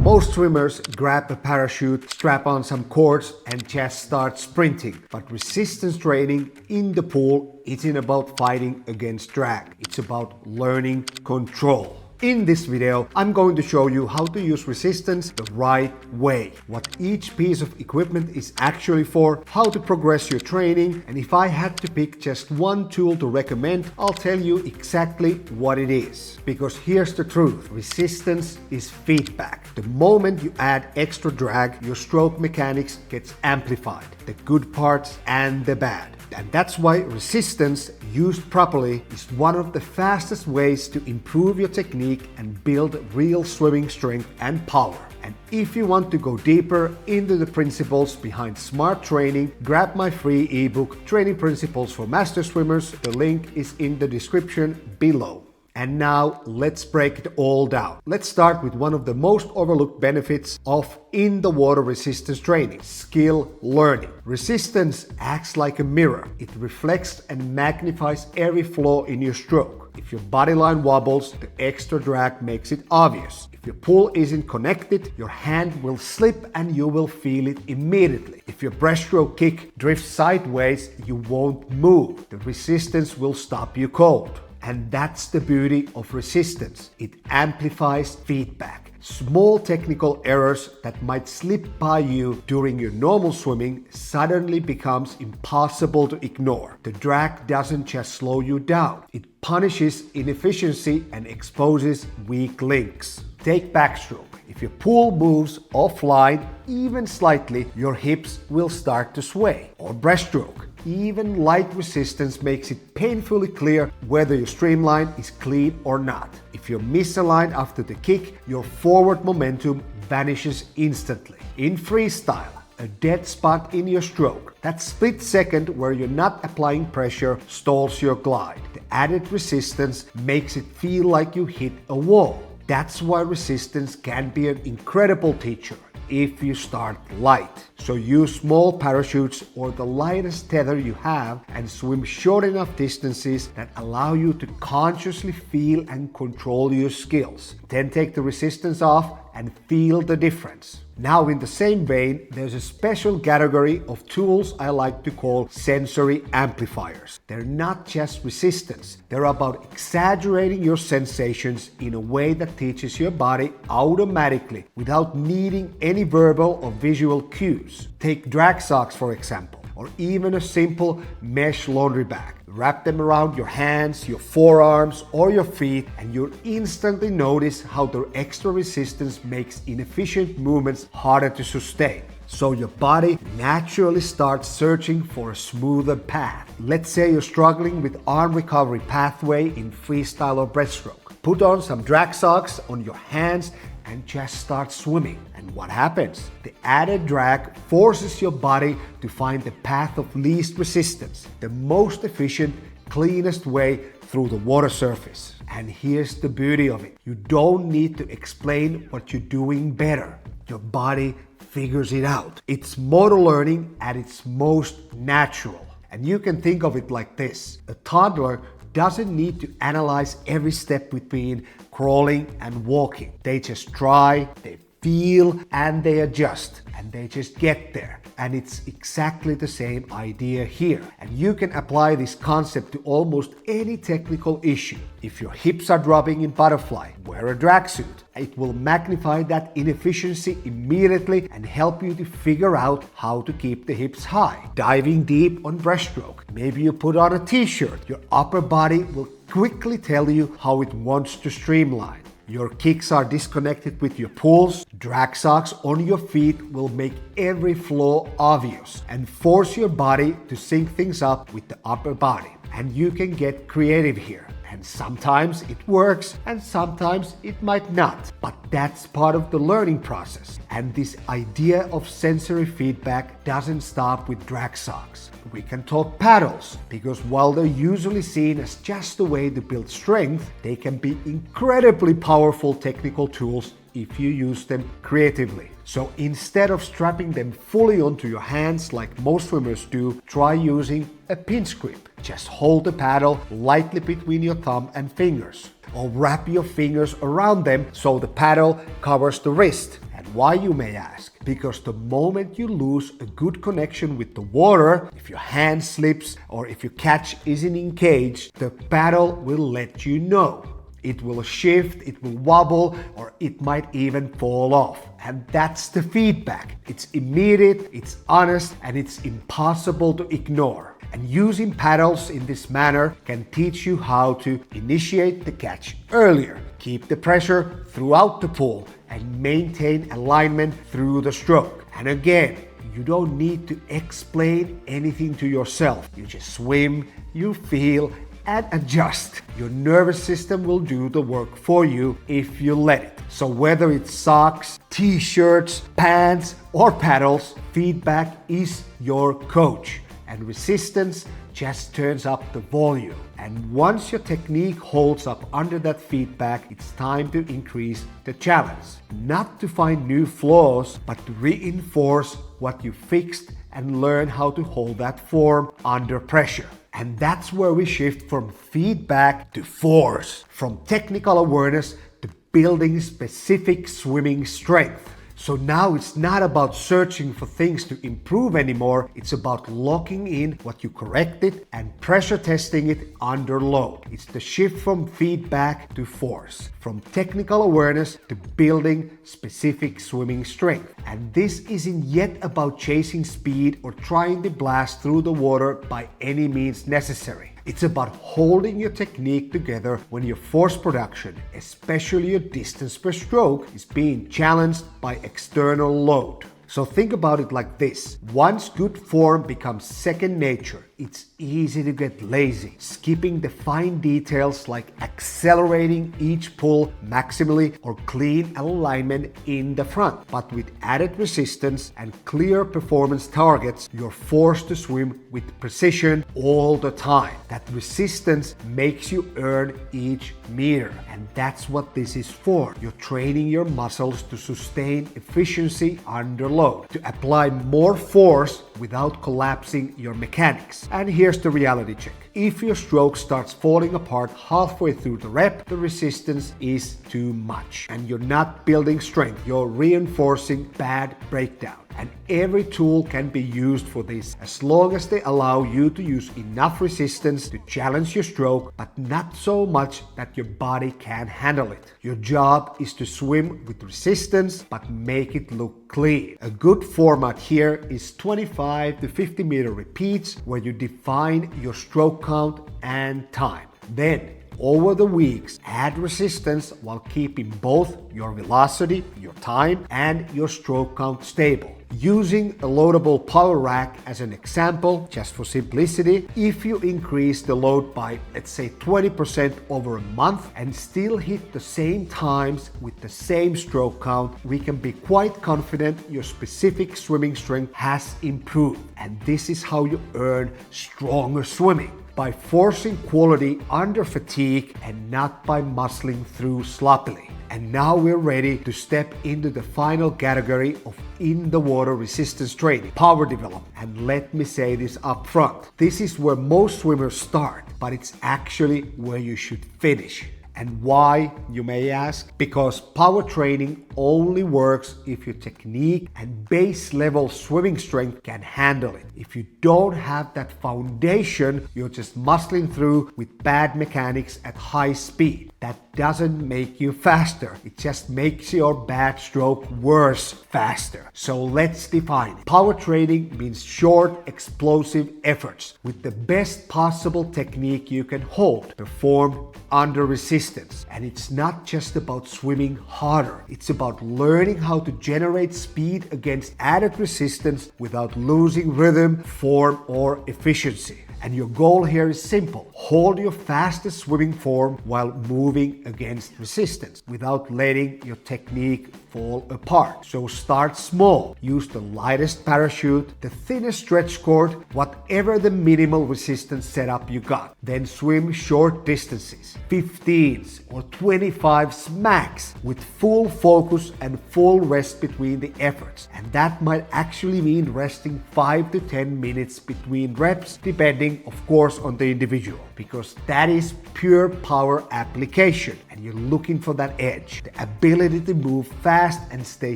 Most swimmers grab a parachute, strap on some cords and just start sprinting. But resistance training in the pool isn't about fighting against drag. It's about learning control. In this video, I'm going to show you how to use resistance the right way, what each piece of equipment is actually for, how to progress your training, and if I had to pick just one tool to recommend, I'll tell you exactly what it is. Because here's the truth, resistance is feedback. The moment you add extra drag, your stroke mechanics gets amplified, the good parts and the bad. And that's why resistance, used properly, is one of the fastest ways to improve your technique and build real swimming strength and power. And if you want to go deeper into the principles behind smart training, grab my free ebook, Training Principles for Master Swimmers. The link is in the description below. And now let's break it all down. Let's start with one of the most overlooked benefits of in-the-water resistance training, skill learning. Resistance acts like a mirror. It reflects and magnifies every flaw in your stroke. If your bodyline wobbles, the extra drag makes it obvious. If your pull isn't connected, your hand will slip and you will feel it immediately. If your breaststroke kick drifts sideways, you won't move. The resistance will stop you cold. And that's the beauty of resistance. It amplifies feedback. Small technical errors that might slip by you during your normal swimming suddenly becomes impossible to ignore. The drag doesn't just slow you down. It punishes inefficiency and exposes weak links. Take backstroke. If your pull moves offline even slightly, your hips will start to sway. Or breaststroke. Even light resistance makes it painfully clear whether your streamline is clean or not. If you're misaligned after the kick, your forward momentum vanishes instantly. In freestyle, a dead spot in your stroke, that split second where you're not applying pressure, stalls your glide. The added resistance makes it feel like you hit a wall. That's why resistance can be an incredible teacher if you start light. So use small parachutes or the lightest tether you have and swim short enough distances that allow you to consciously feel and control your skills. Then take the resistance off and feel the difference. Now, in the same vein, there's a special category of tools I like to call sensory amplifiers. They're not just resistance. They're about exaggerating your sensations in a way that teaches your body automatically without needing any verbal or visual cues. Take drag socks, for example, or even a simple mesh laundry bag. Wrap them around your hands, your forearms, or your feet, and you'll instantly notice how their extra resistance makes inefficient movements harder to sustain. So your body naturally starts searching for a smoother path. Let's say you're struggling with arm recovery pathway in freestyle or breaststroke. Put on some drag socks on your hands and just start swimming. And what happens? The added drag forces your body to find the path of least resistance, the most efficient, cleanest way through the water surface. And here's the beauty of it. You don't need to explain what you're doing better. Your body figures it out. It's motor learning at its most natural. And you can think of it like this. A toddler doesn't need to analyze every step between crawling and walking. They just try, they feel, and they adjust, and they just get there. And it's exactly the same idea here. And you can apply this concept to almost any technical issue. If your hips are dropping in butterfly, wear a drag suit. It will magnify that inefficiency immediately and help you to figure out how to keep the hips high. Diving deep on breaststroke. Maybe you put on a t-shirt. Your upper body will quickly tell you how it wants to streamline. Your kicks are disconnected with your pulls. Drag socks on your feet will make every flaw obvious and force your body to sync things up with the upper body. And you can get creative here. And sometimes it works and sometimes it might not. But that's part of the learning process. And this idea of sensory feedback doesn't stop with drag socks. We can talk paddles, because while they're usually seen as just a way to build strength, they can be incredibly powerful technical tools if you use them creatively. So instead of strapping them fully onto your hands like most swimmers do, try using a pinch grip. Just hold the paddle lightly between your thumb and fingers, or wrap your fingers around them so the paddle covers the wrist. Why, you may ask? Because the moment you lose a good connection with the water, if your hand slips or if your catch isn't engaged, the paddle will let you know. It will shift, it will wobble, or it might even fall off. And that's the feedback. It's immediate, it's honest, and it's impossible to ignore. And using paddles in this manner can teach you how to initiate the catch earlier, keep the pressure throughout the pool, and maintain alignment through the stroke. And again, you don't need to explain anything to yourself. You just swim, you feel, and adjust. Your nervous system will do the work for you if you let it. So whether it's socks, t-shirts, pants, or paddles, feedback is your coach. And resistance just turns up the volume. And once your technique holds up under that feedback, it's time to increase the challenge. Not to find new flaws, but to reinforce what you fixed and learn how to hold that form under pressure. And that's where we shift from feedback to force, from technical awareness to building specific swimming strength. So now it's not about searching for things to improve anymore, it's about locking in what you corrected and pressure testing it under load. It's the shift from feedback to force, from technical awareness to building specific swimming strength. And this isn't yet about chasing speed or trying to blast through the water by any means necessary. It's about holding your technique together when your force production, especially your distance per stroke, is being challenged by external load. So think about it like this. Once good form becomes second nature, it's easy to get lazy, skipping the fine details like accelerating each pull maximally or clean alignment in the front. But with added resistance and clear performance targets, you're forced to swim with precision all the time. That resistance makes you earn each meter, and that's what this is for. You're training your muscles to sustain efficiency under load, to apply more force without collapsing your mechanics. And here's the reality check. If your stroke starts falling apart halfway through the rep, the resistance is too much. And you're not building strength, you're reinforcing bad breakdown. And every tool can be used for this as long as they allow you to use enough resistance to challenge your stroke, but not so much that your body can't handle it. Your job is to swim with resistance, but make it look clean. A good format here is 25 to 50 meter repeats where you define your stroke count and time. Then, over the weeks, add resistance while keeping both your velocity, your time, and your stroke count stable. Using a loadable power rack as an example, just for simplicity, if you increase the load by, let's say, 20% over a month and still hit the same times with the same stroke count, we can be quite confident your specific swimming strength has improved. And this is how you earn stronger swimming. By forcing quality under fatigue and not by muscling through sloppily. And now we're ready to step into the final category of in-the-water resistance training, power development. And let me say this up front. This is where most swimmers start, but it's actually where you should finish. And why, you may ask? Because power training only works if your technique and base level swimming strength can handle it. If you don't have that foundation, you're just muscling through with bad mechanics at high speed. That doesn't make you faster. It just makes your bad stroke worse faster. So let's define it. Power training means short, explosive efforts with the best possible technique you can hold, performed under resistance. And it's not just about swimming harder. It's about learning how to generate speed against added resistance without losing rhythm, form, or efficiency. And your goal here is simple. Hold your fastest swimming form while moving against resistance without letting your technique fall apart. So start small. Use the lightest parachute, the thinnest stretch cord, whatever the minimal resistance setup you got. Then swim short distances, 15s or 25s max, with full focus and full rest between the efforts. And that might actually mean resting 5 to 10 minutes between reps, depending of course on the individual, because that is pure power application and you're looking for that edge, the ability to move fast and stay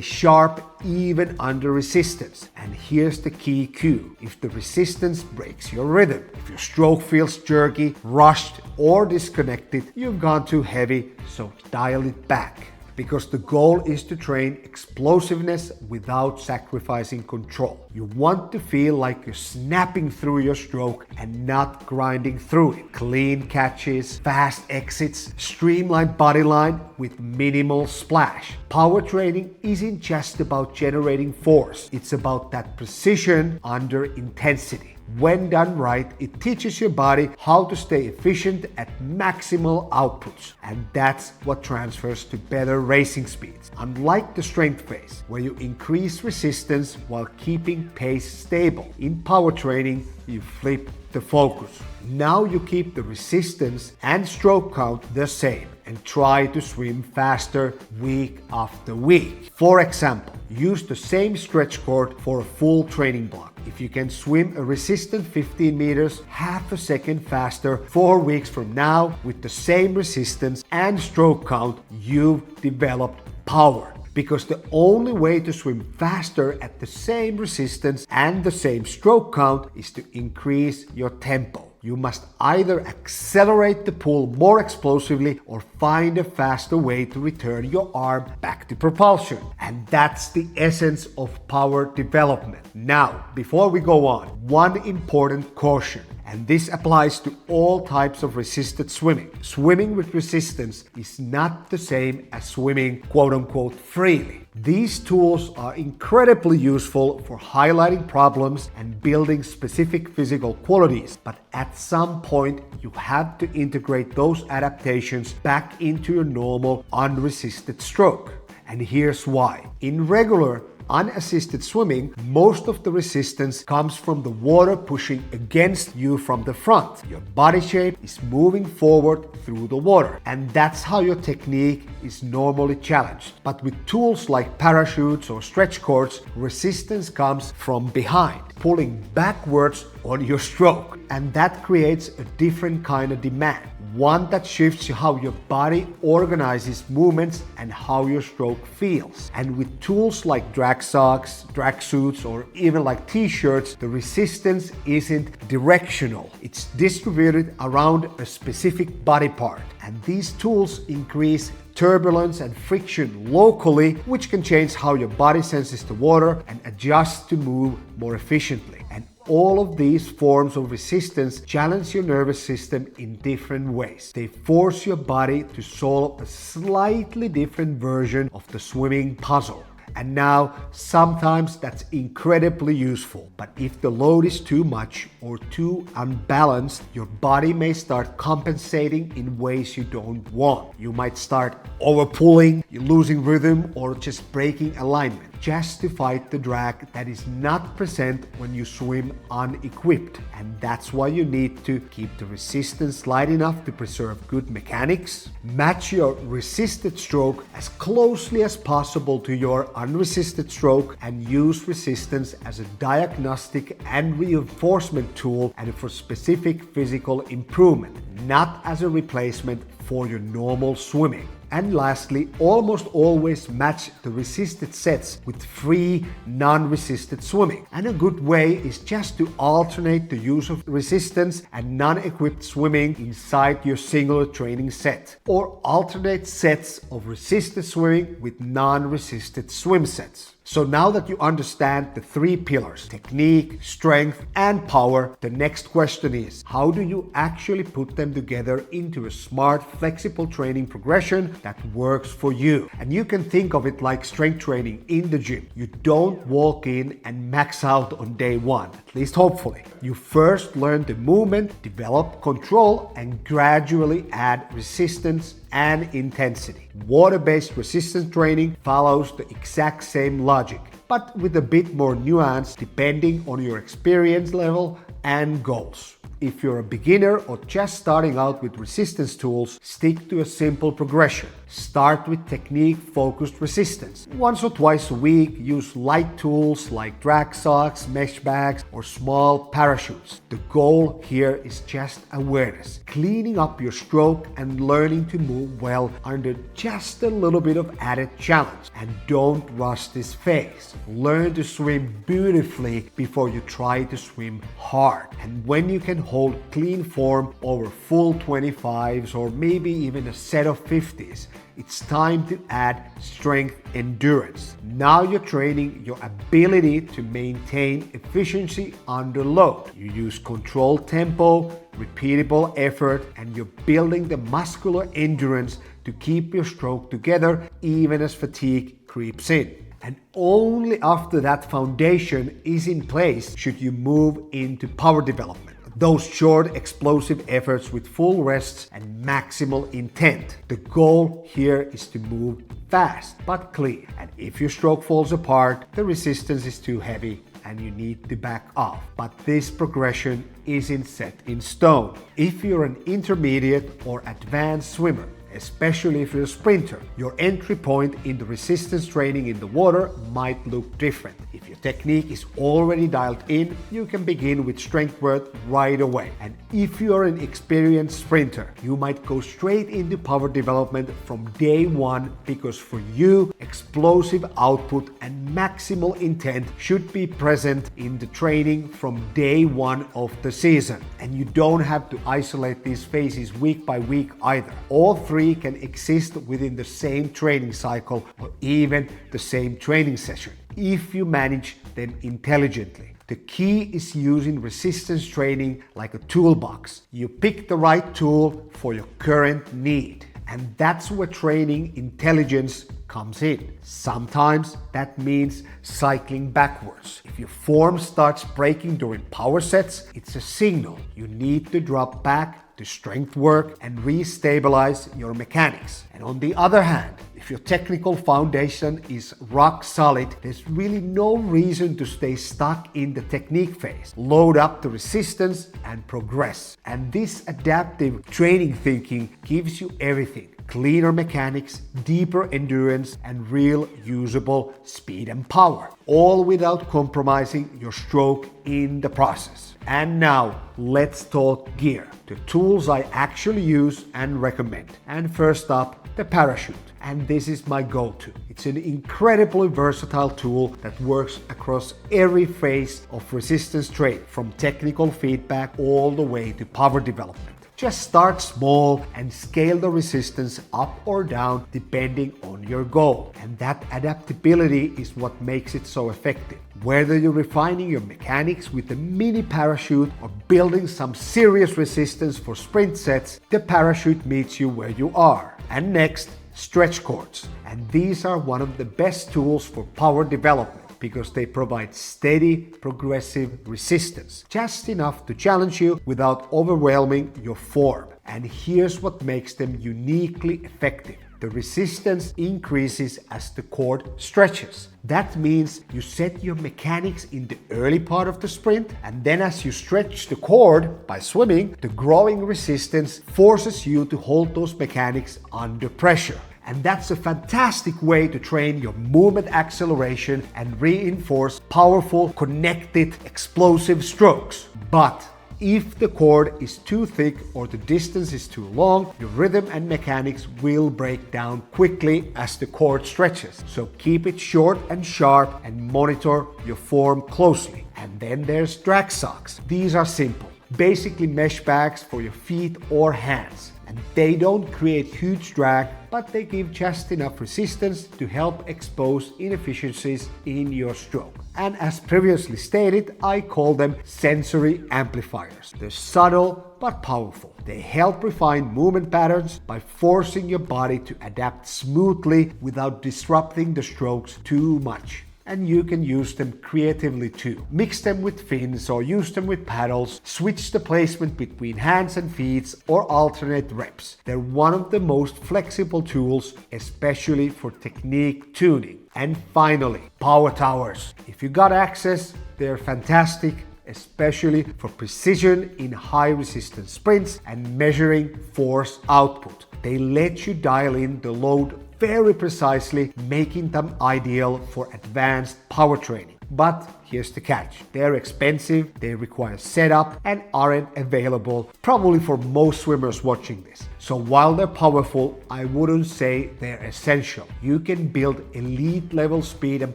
sharp even under resistance. And here's the key cue: if the resistance breaks your rhythm, if your stroke feels jerky, rushed, or disconnected, you've gone too heavy, so dial it back. Because the goal is to train explosiveness without sacrificing control. You want to feel like you're snapping through your stroke and not grinding through it. Clean catches, fast exits, streamlined body line with minimal splash. Power training isn't just about generating force, it's about that precision under intensity. When done right, it teaches your body how to stay efficient at maximal outputs. And that's what transfers to better racing speeds. Unlike the strength phase, where you increase resistance while keeping pace stable, in power training, you flip the focus. Now you keep the resistance and stroke count the same and try to swim faster week after week. For example, use the same stretch cord for a full training block. If you can swim a resistant 15 meters half a second faster 4 weeks from now with the same resistance and stroke count, you've developed power. Because the only way to swim faster at the same resistance and the same stroke count is to increase your tempo. You must either accelerate the pull more explosively or find a faster way to return your arm back to propulsion. And that's the essence of power development. Now, before we go on, one important caution. And this applies to all types of resisted swimming. Swimming with resistance is not the same as swimming quote-unquote freely. These tools are incredibly useful for highlighting problems and building specific physical qualities, but at some point you have to integrate those adaptations back into your normal unresisted stroke. And here's why. In regular unassisted swimming, most of the resistance comes from the water pushing against you from the front. Your body shape is moving forward through the water, and that's how your technique is normally challenged. But with tools like parachutes or StretchCordz, resistance comes from behind, pulling backwards on your stroke, and that creates a different kind of demand. One that shifts how your body organizes movements and how your stroke feels. And with tools like drag socks, drag suits, or even like t-shirts, the resistance isn't directional. It's distributed around a specific body part. And these tools increase turbulence and friction locally, which can change how your body senses the water and adjusts to move more efficiently. And all of these forms of resistance challenge your nervous system in different ways. They force your body to solve a slightly different version of the swimming puzzle. And now, sometimes that's incredibly useful. But if the load is too much or too unbalanced, your body may start compensating in ways you don't want. You might start over-pulling, losing rhythm, or just breaking alignment, just to fight the drag that is not present when you swim unequipped. And that's why you need to keep the resistance light enough to preserve good mechanics, match your resisted stroke as closely as possible to your unresisted stroke, and use resistance as a diagnostic and reinforcement tool and for specific physical improvement, not as a replacement for your normal swimming. And lastly, almost always match the resisted sets with free, non-resisted swimming. And a good way is just to alternate the use of resistance and non-equipped swimming inside your singular training set, or alternate sets of resisted swimming with non-resisted swim sets. So now that you understand the three pillars, technique, strength, and power, the next question is, how do you actually put them together into a smart, flexible training progression that works for you? And you can think of it like strength training in the gym. You don't walk in and max out on day one, at least hopefully. You first learn the movement, develop control, and gradually add resistance and intensity. Water-based resistance training follows the exact same logic, but with a bit more nuance depending on your experience level and goals. If you're a beginner or just starting out with resistance tools, stick to a simple progression. Start with technique-focused resistance. Once or twice a week, use light tools like drag socks, mesh bags, or small parachutes. The goal here is just awareness, cleaning up your stroke and learning to move well under just a little bit of added challenge. And don't rush this phase. Learn to swim beautifully before you try to swim hard. And when you can hold clean form over full 25s or maybe even a set of 50s, it's time to add strength endurance. Now you're training your ability to maintain efficiency under load. You use controlled tempo, repeatable effort, and you're building the muscular endurance to keep your stroke together even as fatigue creeps in. And only after that foundation is in place should you move into power development. Those short, explosive efforts with full rests and maximal intent. The goal here is to move fast but clean. And if your stroke falls apart, the resistance is too heavy and you need to back off. But this progression isn't set in stone. If you're an intermediate or advanced swimmer, especially if you're a sprinter, your entry point in the resistance training in the water might look different. If your technique is already dialed in, you can begin with strength work right away. And if you're an experienced sprinter, you might go straight into power development from day one, because for you, explosive output and maximal intent should be present in the training from day one of the season. And you don't have to isolate these phases week by week either. All three can exist within the same training cycle or even the same training session, if you manage them intelligently. The key is using resistance training like a toolbox. You pick the right tool for your current need. And that's where training intelligence comes in. Sometimes that means cycling backwards. If your form starts breaking during power sets, it's a signal you need to drop back to strength work and re-stabilize your mechanics. And on the other hand, if your technical foundation is rock solid, there's really no reason to stay stuck in the technique phase. Load up the resistance and progress. And this adaptive training thinking gives you everything: cleaner mechanics, deeper endurance, and real usable speed and power, all without compromising your stroke in the process. And now, let's talk gear, the tools I actually use and recommend. And first up, the parachute. And this is my go-to. It's an incredibly versatile tool that works across every phase of resistance training, from technical feedback all the way to power development. Just start small and scale the resistance up or down depending on your goal. And that adaptability is what makes it so effective. Whether you're refining your mechanics with a mini parachute or building some serious resistance for sprint sets, the parachute meets you where you are. And next, StretchCordz. And these are one of the best tools for power development, because they provide steady, progressive resistance, just enough to challenge you without overwhelming your form. And here's what makes them uniquely effective. The resistance increases as the cord stretches. That means you set your mechanics in the early part of the sprint, and then as you stretch the cord by swimming, the growing resistance forces you to hold those mechanics under pressure. And that's a fantastic way to train your movement acceleration and reinforce powerful, connected, explosive strokes. But if the cord is too thick or the distance is too long, your rhythm and mechanics will break down quickly as the cord stretches. So keep it short and sharp and monitor your form closely. And then there's drag socks. These are simple, basically mesh bags for your feet or hands. And they don't create huge drag, but they give just enough resistance to help expose inefficiencies in your stroke. And as previously stated, I call them sensory amplifiers. They're subtle but powerful. They help refine movement patterns by forcing your body to adapt smoothly without disrupting the strokes too much. And you can use them creatively too. Mix them with fins or use them with paddles, switch the placement between hands and feet, or alternate reps. They're one of the most flexible tools, especially for technique tuning. And finally, power towers. If you got access, they're fantastic, especially for precision in high resistance sprints and measuring force output. They let you dial in the load very precisely, making them ideal for advanced power training. But here's the catch. They're expensive, they require setup, and aren't available probably for most swimmers watching this. So while they're powerful, I wouldn't say they're essential. You can build elite level speed and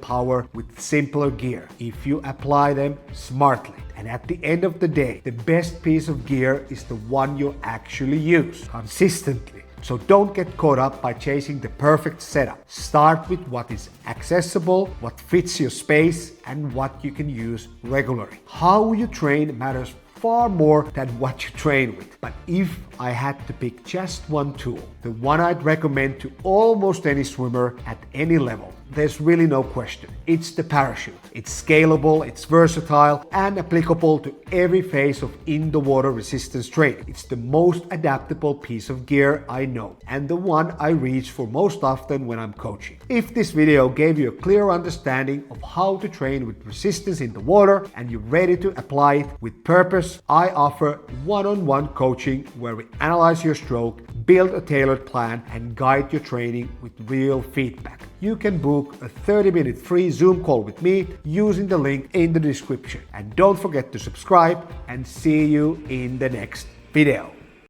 power with simpler gear if you apply them smartly. And at the end of the day, the best piece of gear is the one you actually use consistently. So don't get caught up by chasing the perfect setup. Start with what is accessible, what fits your space, and what you can use regularly. How you train matters far more than what you train with. But if I had to pick just one tool, the one I'd recommend to almost any swimmer at any level, there's really no question. It's the parachute. It's scalable, it's versatile, and applicable to every phase of in-the-water resistance training. It's the most adaptable piece of gear I know, and the one I reach for most often when I'm coaching. If this video gave you a clear understanding of how to train with resistance in the water, and you're ready to apply it with purpose, I offer one-on-one coaching where we analyze your stroke, build a tailored plan, and guide your training with real feedback. You can book a 30-minute free Zoom call with me using the link in the description. And don't forget to subscribe, and see you in the next video.